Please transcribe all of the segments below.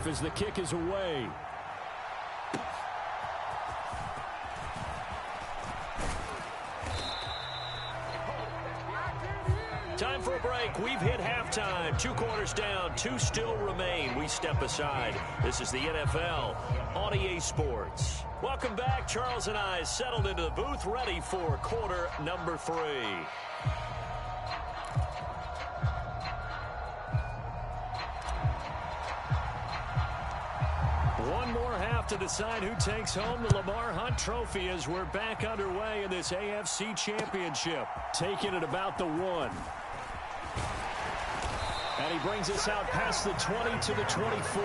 off as the kick is away. Time for a break. We've hit halftime. 2 quarters down. 2 still remain. We step aside. This is the NFL on EA Sports. Welcome back. Charles and I settled into the booth, ready for quarter number 3. One more half to decide who takes home the Lamar Hunt Trophy as we're back underway in this AFC Championship. Taking it about the 1. And he brings us out past the 20 to the 24.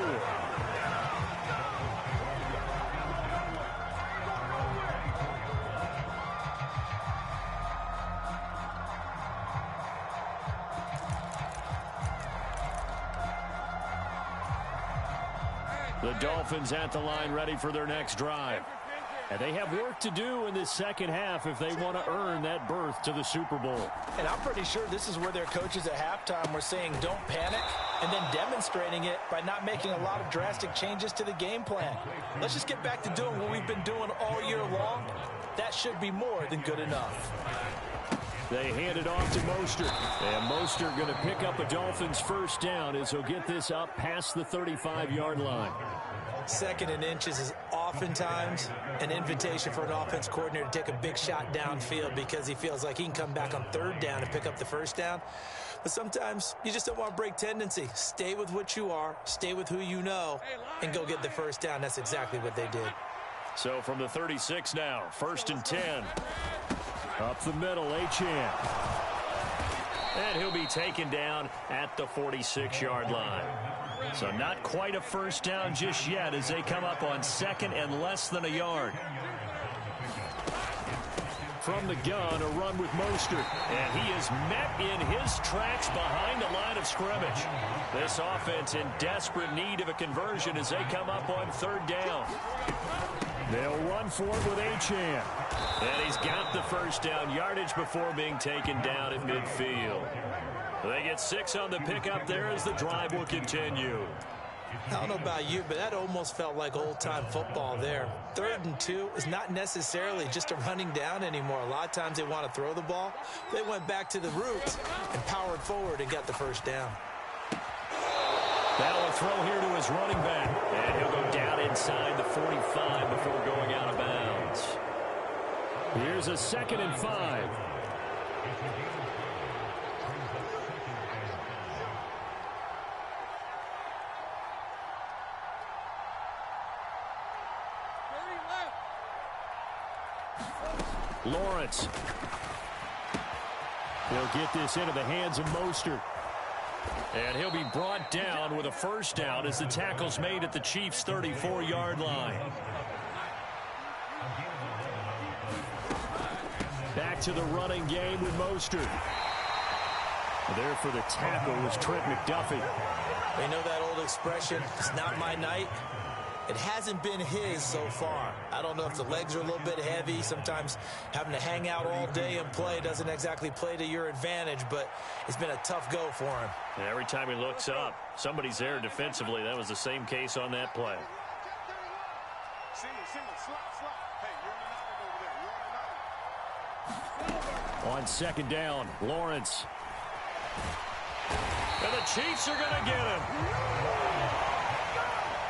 The Dolphins at the line ready for their next drive. And they have work to do in this second half if they want to earn that berth to the Super Bowl. And I'm pretty sure this is where their coaches at halftime were saying don't panic, and then demonstrating it by not making a lot of drastic changes to the game plan. Let's just get back to doing what we've been doing all year long. That should be more than good enough. They hand it off to Mostert. And Mostert going to pick up a Dolphins first down as he'll get this up past the 35-yard line. 2nd and inches is oftentimes an invitation for an offense coordinator to take a big shot downfield because he feels like he can come back on 3rd down and pick up the first down. But sometimes you just don't want to break tendency. Stay with what you are, stay with who you know, and go get the first down. That's exactly what they did. So from the 36 now, 1st and 10. Up the middle, Achane. And he'll be taken down at the 46-yard line. So not quite a first down just yet as they come up on 2nd and less than a yard. From the gun, a run with Mostert. And he is met in his tracks behind the line of scrimmage. This offense in desperate need of a conversion as they come up on 3rd down. They'll run for it with Achane. And he's got the first down yardage before being taken down at midfield. They get 6 on the pickup there as the drive will continue. I don't know about you, but that almost felt like old-time football there. 3rd and 2 is not necessarily just a running down anymore. A lot of times they want to throw the ball. They went back to the roots and powered forward and got the first down. Now a throw here to his running back. And he'll go down inside the 45 before going out of bounds. Here's a 2nd and 5. Lawrence. He'll get this into the hands of Mostert. And he'll be brought down with a first down as the tackle's made at the Chiefs' 34-yard line. Back to the running game with Mostert. There for the tackle was Trent McDuffie. You know that old expression, it's not my night. It hasn't been his so far. I don't know if the legs are a little bit heavy. Sometimes having to hang out all day and play doesn't exactly play to your advantage, but it's been a tough go for him. And every time he looks up, somebody's there defensively. That was the same case on that play. On 2nd down, Lawrence. And the Chiefs are going to get him.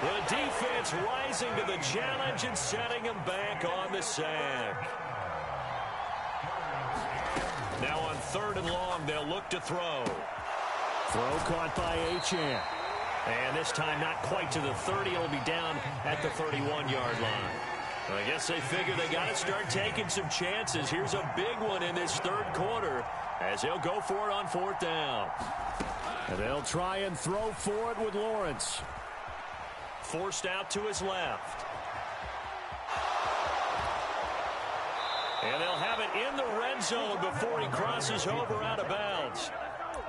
The defense rising to the challenge and setting him back on the sack. Now on 3rd and long, they'll look to throw. Throw caught by Achane. And this time not quite to the 30. It'll be down at the 31-yard line. I guess they figure they got to start taking some chances. Here's a big one in this 3rd quarter as they'll go for it on 4th down. And they'll try and throw for it with Lawrence. Forced out to his left. And they'll have it in the red zone before he crosses over out of bounds.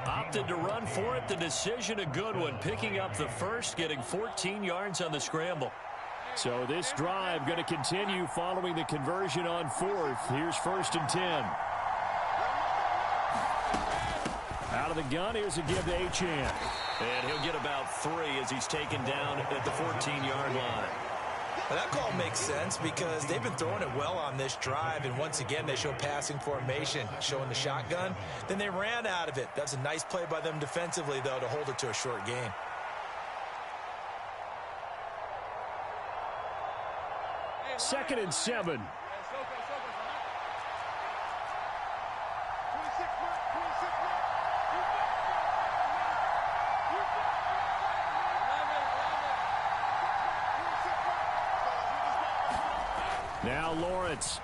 Opted to run for it. The decision a good one. Picking up the first, getting 14 yards on the scramble. So this drive going to continue following the conversion on 4th. Here's 1st and 10. Out of the gun, here's a give to Achane. And he'll get about 3 as he's taken down at the 14-yard line. Well, that call makes sense because they've been throwing it well on this drive, and once again, they show passing formation, showing the shotgun. Then they ran out of it. That's a nice play by them defensively, though, to hold it to a short gain. Second and 7. Now Lawrence.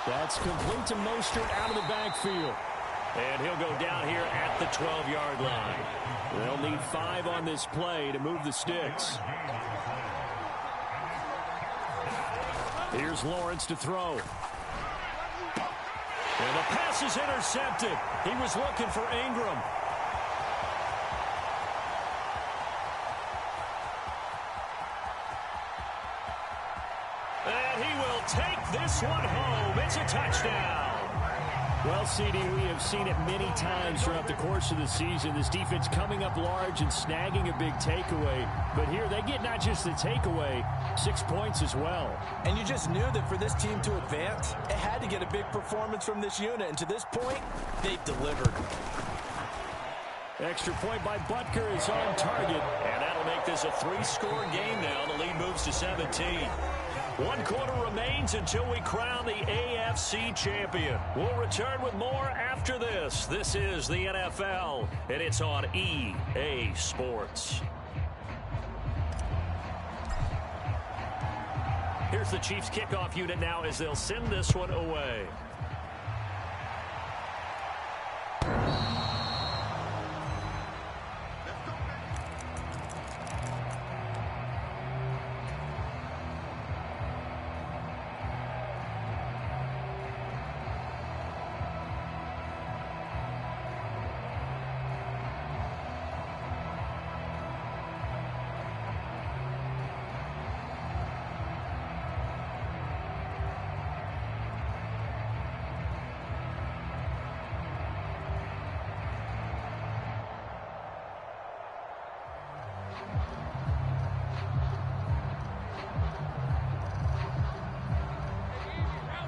That's complete to Mostert out of the backfield. And he'll go down here at the 12-yard line. They'll need 5 on this play to move the sticks. Here's Lawrence to throw. And the pass is intercepted. He was looking for Ingram. And he will take this one home. It's a touchdown. Well, CD, we have seen it many times throughout the course of the season. This defense coming up large and snagging a big takeaway. But here they get not just the takeaway, 6 points as well. And you just knew that for this team to advance, it had to get a big performance from this unit. And to this point, they've delivered. Extra point by Butker is on target. And that'll make this a 3-score game now. The lead moves to 17. 1 quarter remains until we crown the AFC champion. We'll return with more after this. This is the NFL, and it's on EA Sports. Here's the Chiefs kickoff unit now as they'll send this one away.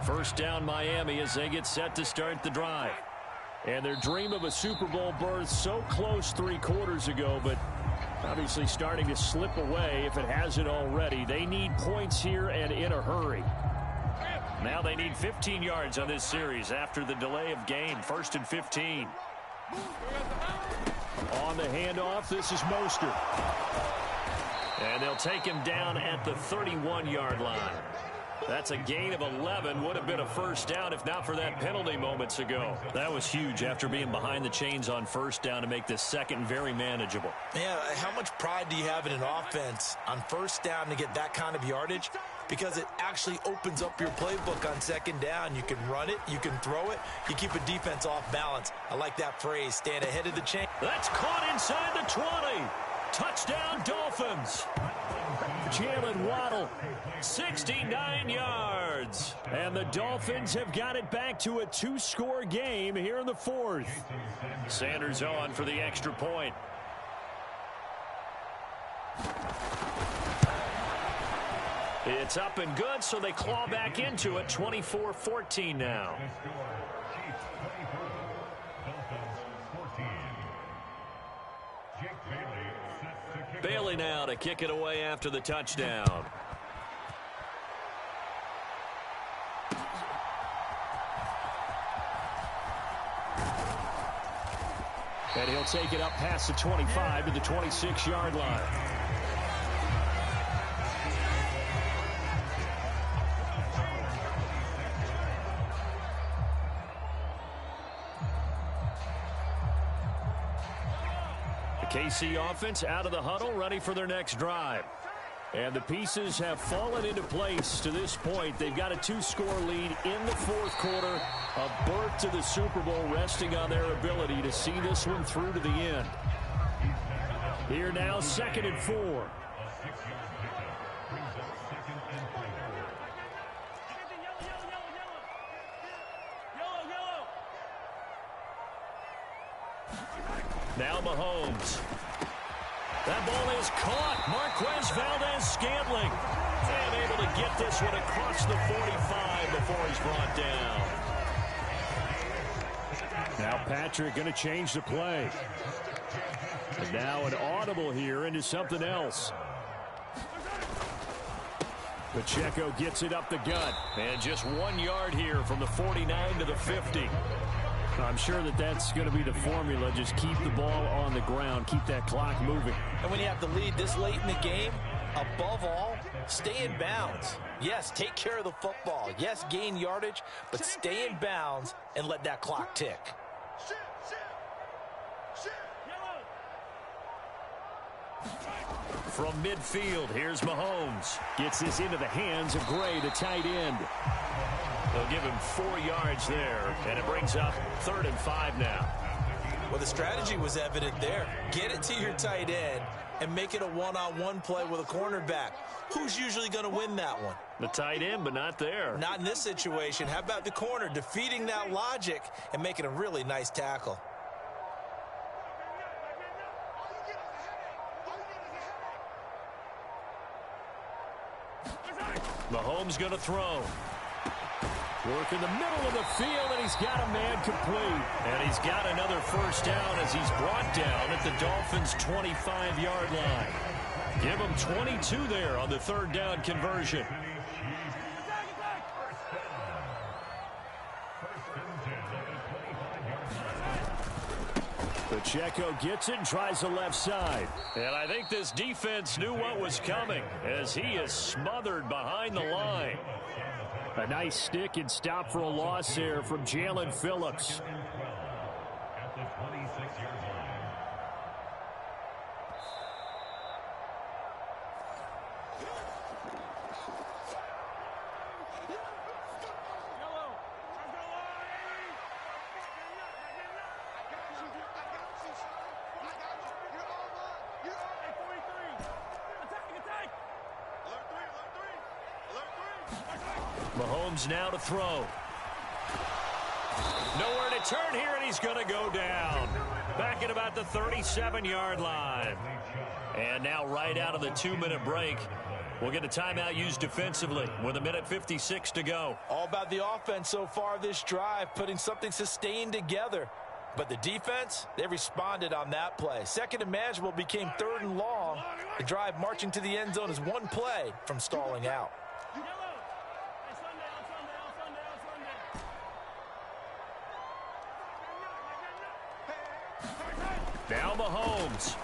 First down Miami as they get set to start the drive. And their dream of a Super Bowl berth so close 3 quarters ago, but obviously starting to slip away if it hasn't already. They need points here and in a hurry. Now they need 15 yards on this series after the delay of game. 1st and 15. On the handoff, this is Mostert. And they'll take him down at the 31-yard line. That's a gain of 11. Would have been a first down if not for that penalty moments ago. That was huge after being behind the chains on first down to make this second very manageable. Yeah, how much pride do you have in an offense on first down to get that kind of yardage? Because it actually opens up your playbook on second down. You can run it, you can throw it, you keep a defense off balance. I like that phrase, stand ahead of the chain. That's caught inside the 20. Touchdown Dolphins. Jalen Waddle. 69 yards. And the Dolphins have got it back to a 2-score game here in the 4th. Sanders on for the extra point. It's up and good, so they claw back into it. 24-14 now. Bailey now to kick it away after the touchdown. And he'll take it up past the 25 to the 26-yard line. KC offense out of the huddle, ready for their next drive. And the pieces have fallen into place to this point. They've got a 2-score lead in the 4th quarter. A berth to the Super Bowl resting on their ability to see this one through to the end. Here now, 2nd and 4. Now Mahomes. That ball is caught. Marquez Valdez-Scantling. And able to get this one across the 45 before he's brought down. Now Patrick going to change the play. And now an audible here into something else. Pacheco gets it up the gut. And just 1 yard here from the 49 to the 50. I'm sure that that's going to be the formula. Just keep the ball on the ground. Keep that clock moving. And when you have the lead this late in the game, above all, stay in bounds. Yes, take care of the football. Yes, gain yardage, but stay in bounds and let that clock tick. From midfield, here's Mahomes. Gets this into the hands of Gray, the tight end. They'll give him 4 yards there, and it brings up 3rd and 5 now. Well, the strategy was evident there. Get it to your tight end and make it a one-on-one play with a cornerback. Who's usually going to win that one? The tight end, but not there. Not in this situation. How about the corner defeating that logic and making a really nice tackle? Mahomes going to throw. Work in the middle of the field, and he's got a man complete. And he's got another first down as he's brought down at the Dolphins' 25-yard line. Give him 22 there on the 3rd down conversion. Pacheco gets it and tries the left side. And I think this defense knew what was coming as he is smothered behind the line. A nice stick and stop for a loss there from Jalen Phillips. At the 26-yard line. Mahomes now to throw. Nowhere to turn here, and he's going to go down. Back at about the 37-yard line. And now right out of the 2-minute break, we'll get a timeout used defensively with 1:56 to go. All about the offense so far this drive, putting something sustained together. But the defense, they responded on that play. 2nd and manageable became 3rd and long. The drive marching to the end zone is 1 play from stalling out. Now Mahomes.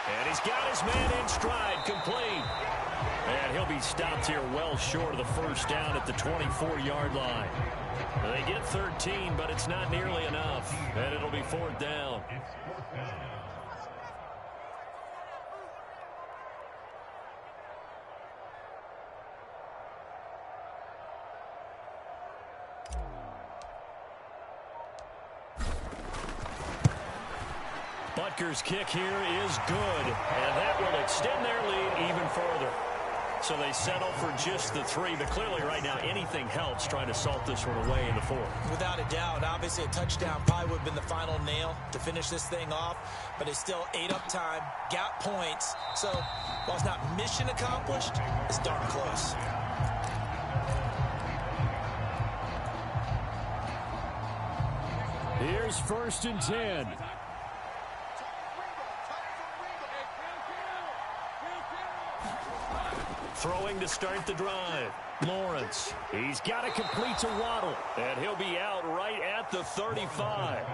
And he's got his man in stride, complete. And he'll be stopped here well short of the first down at the 24-yard line. They get 13, but it's not nearly enough. And it'll be 4th down. Butker's kick here is good, and that will extend their lead even further. So they settle for just the 3, but clearly right now anything helps trying to salt this one away in the 4th. Without a doubt, obviously a touchdown probably would have been the final nail to finish this thing off, but it's still ate up time, got points, so while it's not mission accomplished, it's darn close. Here's 1st and 10. Throwing to start the drive. Lawrence. He's got to complete to Waddle. And he'll be out right at the 35.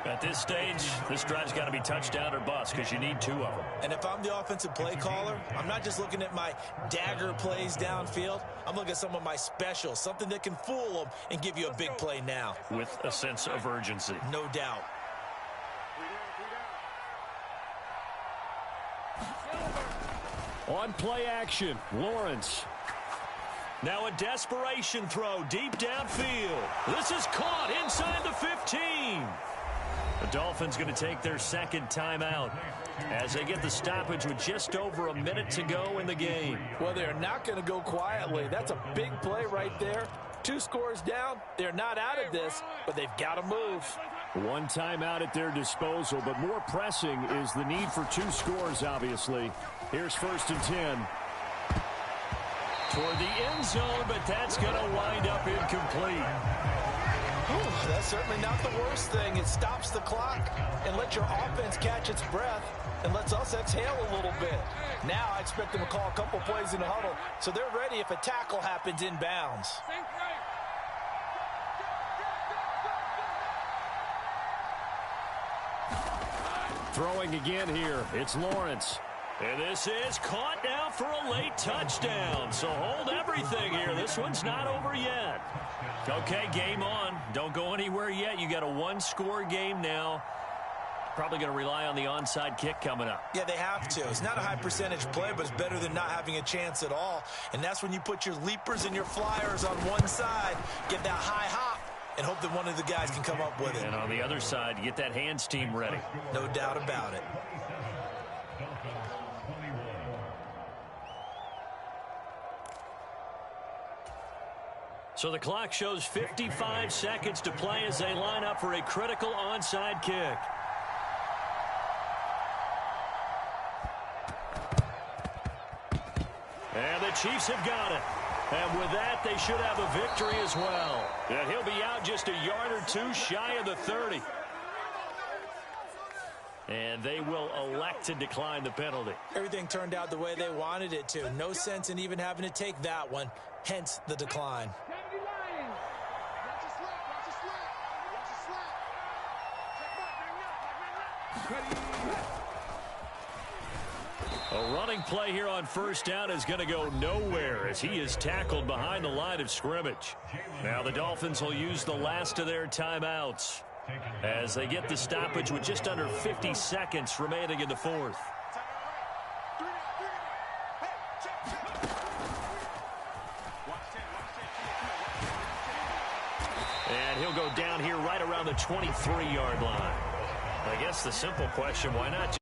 At this stage, this drive's got to be touchdown or bust because you need 2 of them. And if I'm the offensive play caller, I'm not just looking at my dagger plays downfield. I'm looking at some of my specials, something that can fool them and give you a big play now. With a sense of urgency. No doubt. On play action, Lawrence. Now a desperation throw deep downfield. This is caught inside the 15. The Dolphins going to take their 2nd timeout as they get the stoppage with just over a minute to go in the game. Well, they're not going to go quietly. That's a big play right there. 2 scores down, they're not out of this, but they've got to move. One timeout at their disposal, but more pressing is the need for 2 scores, obviously. Here's 1st and 10. Toward the end zone, but that's going to wind up incomplete. Ooh, that's certainly not the worst thing. It stops the clock and lets your offense catch its breath and lets us exhale a little bit. Now I expect them to call a couple plays in the huddle so they're ready if a tackle happens inbounds. Throwing again here. It's Lawrence. And this is caught now for a late touchdown. So hold everything here. This one's not over yet. Okay, game on. Don't go anywhere yet. You got a 1-score game now. Probably going to rely on the onside kick coming up. Yeah, they have to. It's not a high percentage play, but it's better than not having a chance at all. And that's when you put your leapers and your flyers on one side, get that high hop, and hope that one of the guys can come up with it. And on the other side, you get that hands team ready. No doubt about it. So the clock shows 55 seconds to play as they line up for a critical onside kick. And the Chiefs have got it. And with that, they should have a victory as well. And he'll be out just a yard or 2 shy of the 30. And they will elect to decline the penalty. Everything turned out the way they wanted it to. No sense in even having to take that one, hence the decline. A running play here on 1st down is going to go nowhere as he is tackled behind the line of scrimmage. Now the Dolphins will use the last of their timeouts as they get the stoppage with just under 50 seconds remaining in the 4th. And he'll go down here right around the 23-yard line. I guess the simple question, why not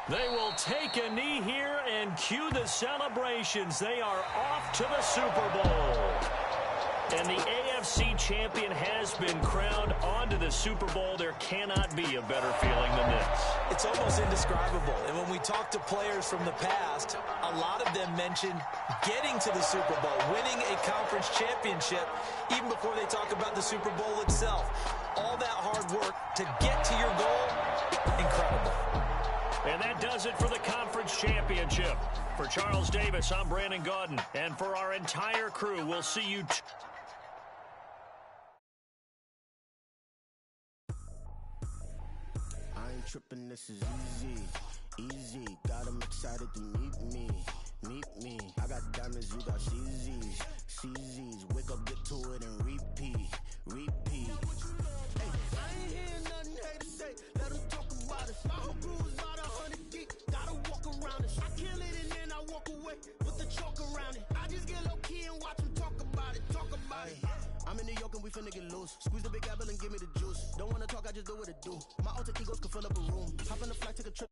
They will take a knee here and cue the celebrations. They are off to the Super Bowl. And the AFC champion has been crowned onto the Super Bowl. There cannot be a better feeling than this. It's almost indescribable. And when we talk to players from the past, a lot of them mention getting to the Super Bowl, winning a conference championship, even before they talk about the Super Bowl itself. All that hard work to get to your goal, incredible. And that does it for the conference championship. For Charles Davis, I'm Brandon Gaudin. And for our entire crew, we'll see you. I ain't tripping, this is easy. Easy, got them excited to meet me. Meet me. I got diamonds, you got CZs. CZs, wake up, get to it, and repeat. Repeat. Hey, I ain't hearing nothing haters say. Let them talk about it. My whole crew is about 100 deep. Gotta walk around it. I kill it and then I walk away with the chalk around it. I just get low key and watch them talk about it. Talk about it. I'm in New York and we finna get loose. Squeeze the big apple and give me the juice. Don't wanna talk, I just do what it do. My alter egos can fill up a room. Hop on the flight, take a trip.